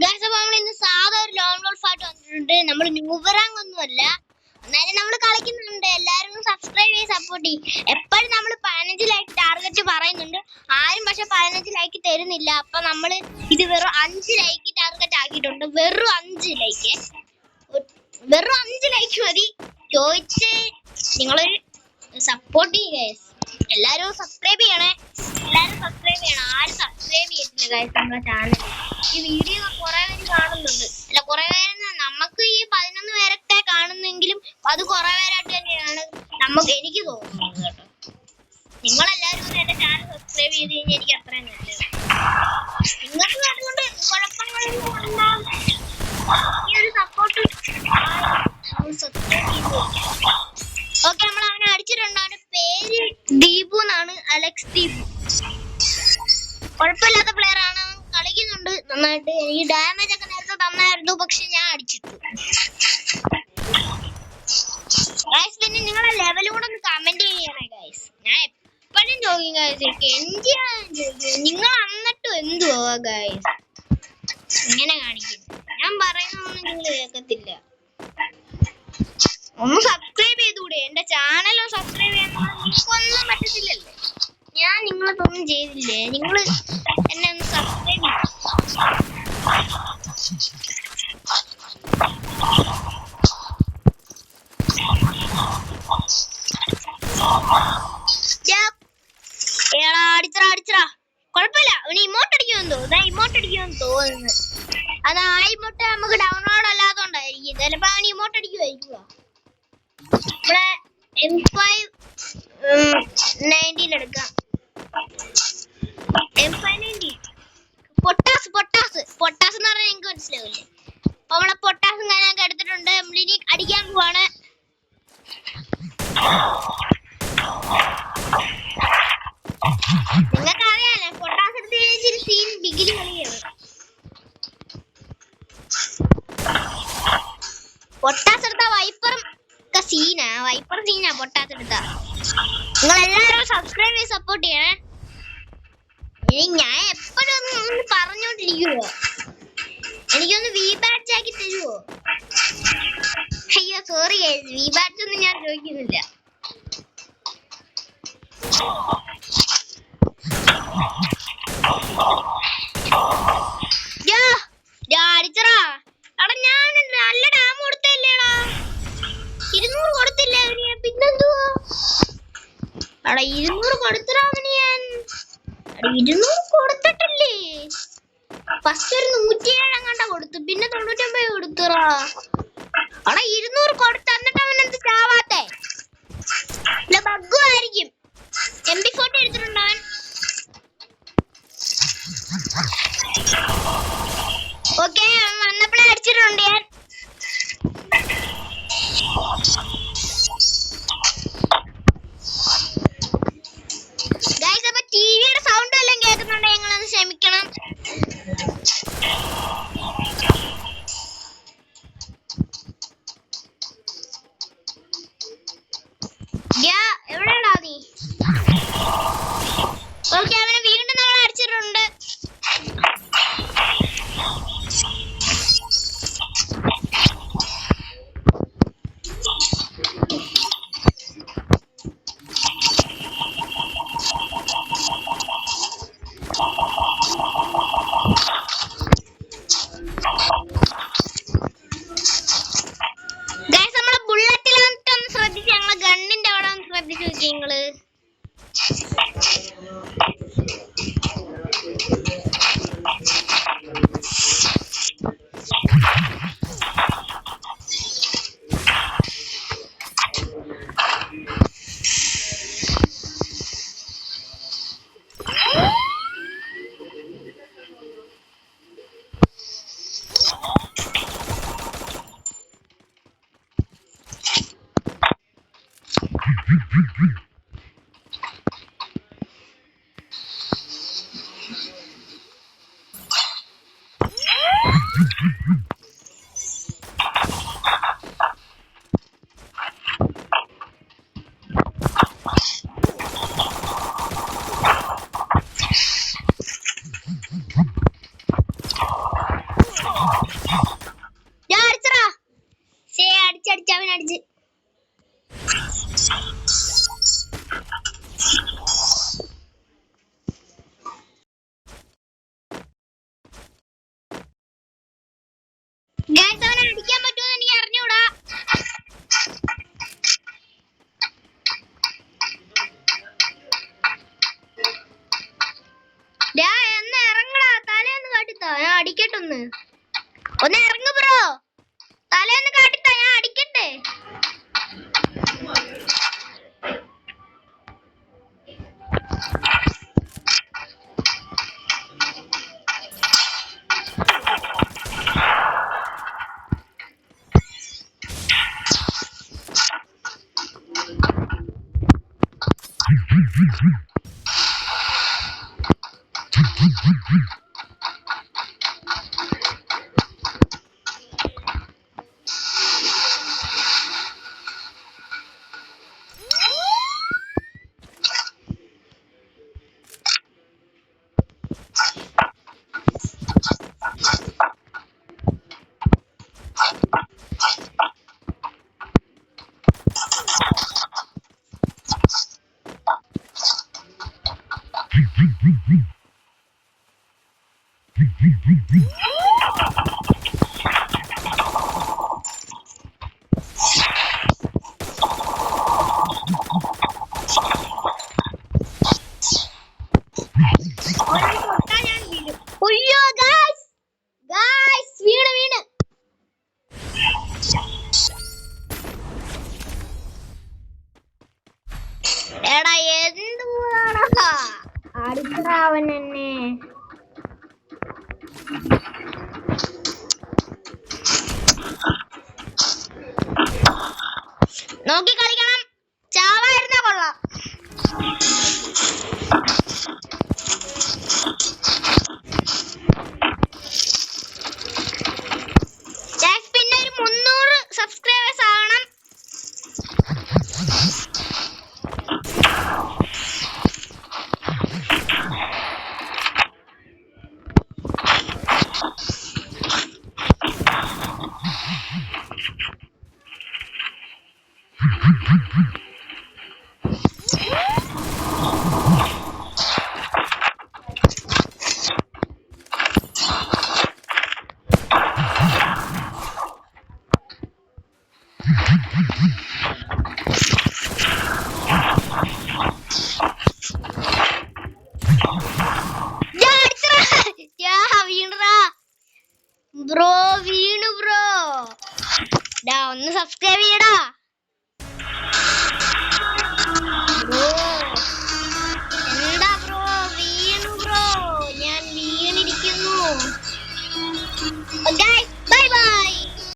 Guys അപ്പോൾ നമ്മൾ ഇന്ന് സാധാ ഒരു ലോൺ വോൾഫ് ആയിട്ട് വന്നിട്ടുണ്ട്. നമ്മൾ ന്യൂ റാങ്ക് ഒന്നുമല്ല, എന്നാലും നമ്മൾ കളിക്കുന്നുണ്ട്. എല്ലാവരും സബ്സ്ക്രൈബ് ചെയ്ത് സപ്പോർട്ട് ചെയ്യും. എപ്പോഴും നമ്മൾ 15 ലൈക്ക് ടാർഗറ്റ് പറയുന്നുണ്ട്, ആരും പക്ഷെ 15 ലൈക്ക് തരുന്നില്ല. അപ്പൊ നമ്മൾ ഇത് വെറും 5 ലൈക്ക് ടാർഗറ്റ് ആക്കിയിട്ടുണ്ട്. വെറും 5 ലൈക്ക് മതി. ചോദിച്ച് നിങ്ങളൊരു സപ്പോർട്ട് ചെയ്യുക ഗൈസ്. എല്ലാവരും സബ്സ്ക്രൈബ് ചെയ്യണേ. ആരും സബ്സ്ക്രൈബ് ചെയ്തിട്ടില്ല ഗൈസ് നമ്മുടെ ചാനൽ. ഈ വീഡിയോ കുറെ പേര് കാണുന്നുണ്ട്. അല്ല, കുറെ പേര് നമുക്ക് ഈ 11 പേരൊക്കെ കാണുന്നെങ്കിലും അത് കുറെ പേരായിട്ട് തന്നെയാണ് എനിക്ക് തോന്നുന്നത് കേട്ടോ. നിങ്ങളെല്ലാവരും എന്റെ ചാനൽ സബ്സ്ക്രൈബ് ചെയ്ത് കഴിഞ്ഞാൽ എനിക്ക് അത്രയും നല്ലത്. നിങ്ങൾക്ക് അതുകൊണ്ട് കുഴപ്പങ്ങളൊന്നും ഉണ്ടാവില്ല. ഈ ഒരു സപ്പോർട്ട് സബ്സ്ക്രൈബ് ചെയ്ത്. ഓക്കെ, നമ്മൾ അവനെ അടിച്ചിട്ടുണ്ട്. അവന്റെ പേര് ദീപു എന്നാണ്, അലക്സ് ദീപു. കുഴപ്പമില്ലാത്ത പ്ലെയർ ആണ്, കളിക്കുന്നുണ്ട് നന്നായിട്ട്. എനിക്ക് ഡാമേജ് ഒക്കെ നേരത്തെ തന്നായിരുന്നു, പക്ഷെ ഞാൻ അടിച്ചിട്ടു. ഗൈസ്, പിന്നെ നിങ്ങളെ ലെവലും കൂടെ ഒന്ന് കമന്റ് ചെയ്യണേ ഗൈസ്. ഞാൻ എപ്പോഴും ചോദിക്കും ഗൈസ്, നിങ്ങൾ എന്നിട്ടും എന്തുവാ ഗൈസ് ഇങ്ങനെ കാണിക്കുന്നു? ഞാൻ പറയുന്നൊന്നും നിങ്ങൾ കേൾക്കത്തില്ല. ഒന്ന് സബ്സ്ക്രൈബ് ചെയ്തൂടെ? എന്റെ ചാനലും സബ്സ്ക്രൈബ് ചെയ്യാൻ നിങ്ങൾക്കൊന്നും പറ്റത്തില്ലല്ലേ? ഞാൻ നിങ്ങളതൊന്നും ചെയ്തില്ലേ? നിങ്ങൾ എന്നെ ഒന്ന് സബ്സ്ക്രൈബ് ചെയ്യും. അടിച്ചറാ കുഴപ്പമില്ല. അവന് ഇമോട്ട് അടിക്കുമെന്ന് തോന്നുന്നു. അത് ആ ഇമോട്ട് നമുക്ക് ഡൗൺലോഡ് അല്ലാത്തോണ്ടായിരിക്കും. ചിലപ്പോ അവന് ഇമോട്ട് അടിക്കുമായിരിക്കുക. ഇവിടെ M519 എടുക്കാം. M519 പൊട്ടാസ് എന്ന് പറഞ്ഞാൽ എനിക്ക് മനസ്സിലാവില്ലേ? അപ്പൊ നമ്മളെ പൊട്ടാസും കാര്യമൊക്കെ എടുത്തിട്ടുണ്ട്. നമ്മളിനി അടിക്കാൻ പോവാണ്. നിങ്ങൾക്ക് അറിയാലോ, പൊട്ടാസ് എടുത്ത് ഇച്ചിരി സീൻ ബിഗില് കളിയാണ്. പൊട്ടാസ് എടുത്ത വൈപ്പർ സീനാ പൊട്ടാസ് എടുത്ത. നിങ്ങൾ എല്ലാവരും സബ്സ്ക്രൈബ് ചെയ്ത് സപ്പോർട്ട് ചെയ്യണേ. ഞാൻ എപ്പോഴും ഒന്ന് പറഞ്ഞോണ്ടിരിക്കുവോ? എനിക്കൊന്ന് വി ബാഡ്ജ് ആക്കി തരുവോ? അയ്യോ സോറി, വി ബാഡ്ജ് ഒന്നും ഞാൻ ചോദിക്കുന്നില്ല. അടിച്ചറാ. എടാ, ഞാൻ നല്ല ഡാം കൊടുത്തല്ലേടാ. 200 കൊടുത്തില്ലേ അവന്? പിന്നെന്തുവാ? എടാ 200 കൊടുത്തടാ അവന്. ഞാൻ 200 കൊടുത്തിട്ടില്ലേ? ഫസ്റ്റ് ഒരു 107 അങ്ങാണ്ട കൊടുത്തു, പിന്നെ 99 കൊടുത്തറാ. എടാ 200 കൊടുത്ത് എന്നിട്ട് അവൻ എന്ത് ചാവാത്തെ? ബഗ്ഗും ആയിരിക്കും. MP40 എടുത്തിട്ടുണ്ടോ അവൻ? ഓക്കെ, വന്നപ്പോഴേ അടിച്ചിട്ടുണ്ട് ഞാൻ. ഗൈസ്, അപ്പൊ ടിവിയുടെ സൗണ്ട് എല്ലാം കേൾക്കുന്നുണ്ടെങ്കിൽ നിങ്ങളൊന്ന് ക്ഷമിക്കണം. എവിടെയാടാ നീ? ഓക്കെ, അവനെ വീണ്ടും നമ്മൾ അടിച്ചിട്ടുണ്ട്. ഗൈസ്, നമ്മളെ ബുള്ളറ്റിലൊന്ന് ശ്രദ്ധിച്ച്, ഞങ്ങളെ ഗണ്ണിന്റെ അവിടെ ഒന്ന് ശ്രദ്ധിച്ചു നോക്കി നിങ്ങള്. ഗൈസ് അവനെ അടിക്കാൻ പറ്റുമെന്ന് എനിക്ക് അറിഞ്ഞൂടാ. ഒന്ന് ഇറങ്ങടാ, തലയൊന്ന് കാട്ടിത്താ, ഞാൻ അടിക്കട്ടെ. ഒന്ന് ഇറങ്ങു ബ്രോ, തലയൊന്ന് കാട്ടിത്താ, ഞാൻ അടിക്കട്ടെ. അയ്യോ ഗൈസ്, വീണ് എടാ എന്തുവാടാ അടിക്കടാവൻ എന്നെ. നോക്കി കളിക്കണം, ചാവായിരുന്ന കൊള്ളാം. പിന്നെ ഒരു 300 സബ്സ്ക്രൈബേഴ്സ് ആവണം. ബ്രോ വീണു ബ്രോ, ഒന്ന് സബ്സ്ക്രൈബ് ചെയ്യടാ ബ്രോ. എന്താ ബ്രോ വീണു ബ്രോ, ഞാൻ വീണിരിക്കുന്നു.